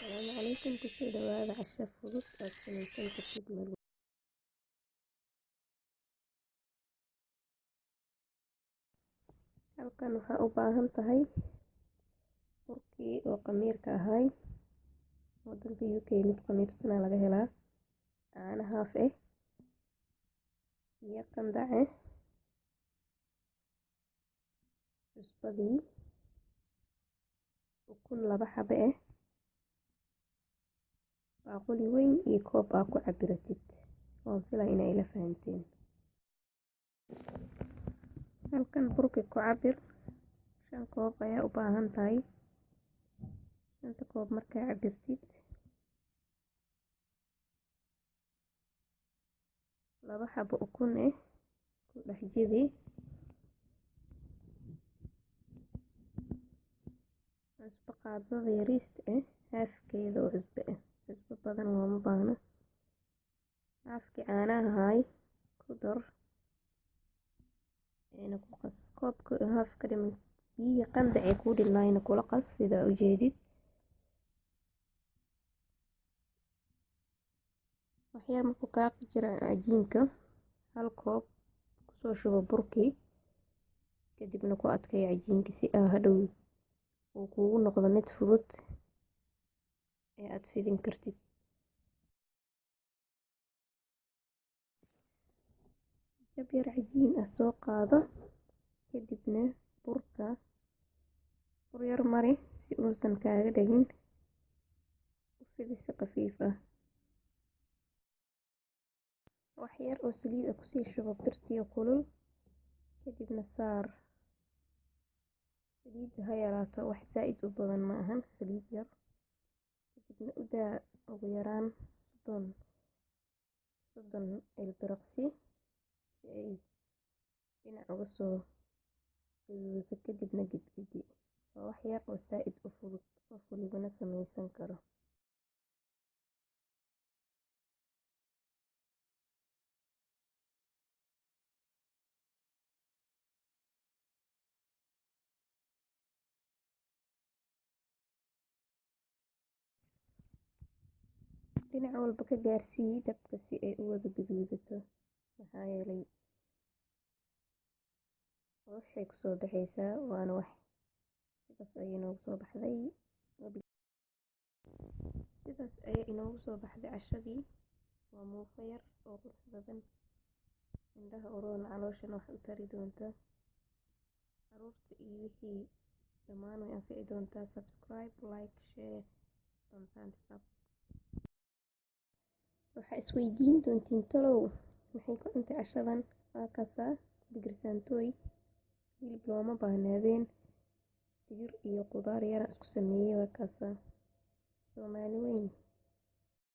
السلام عليكم kusoo dhawaada casho fudud aad samaysan kartid marwo. Halkan waxaa u baahan tahay burkii oo khamiirka ahay wadanka UK mid khamiirsana laga helaa, caano haaf iyo qandace, cusbadii, ukun 2 xabo baaquli weyn iyo koob aa ku cabiratid. waan filaa inay ila fahanteen. halkan burka ku cabir 5 koob ayaa u baahan tahay. 5 koob markaa cabirtid 2 xabo ukun ku dhex jibi, cusbo qaadada yariista haafkeeda oo cusbo badan looma baahna. haafkii caanaha ahay ku dar ku qas koobka haafka dhiman biyo qandac ku dhilnayna kula qas sida u jeedid. waxyar markuu ka jira cajiinka 1 koob kusoo shubo burkii, kadibna ku adkay cajiinka si hadhow uu kugu noqdo mid fudud ee aad fidin kartid. jab yar cajiin soo qaado, kadibna burka bur yar mari si uusan kaaga dhagin. u fidi si khafiif wax yar oo saliid kusii shubo birtii kulul, kadibna saar. saliidda ha yaraato, wax zaa'id u badan ma ahan, saliid yar. kadibna u daa ugu yaraan 30 ilbiriqsi si ay dhinac uga soo gaduudato, kadibna gidgidi. waa wax yar oo zaa'id u fudud, qof walibana samaysan karo. dhinac walba ka gaarsii dabka si ay u wada gaduudato, maxaa yeelay waxay kusoo baxaysaa waana wax sidaas ayay inoogu soo baxday. sidaas ayay inoogu soo baxday cashadii. waa muufo yar oo qurux badan, indhaha uroon, calooshana wax u tari doonta, caruurta iyo wixii dhammaan way anfici doontaa. subscribe, like, share and thumbs up. waxaa isweydiin doontiin talow maxay ku cuntay cashadan. waa kaasaa digir saantooy, hilib looma baahna, habeen digir iyo qudaar yar isku sameeyey. waa kaasaa Soomaali weyn.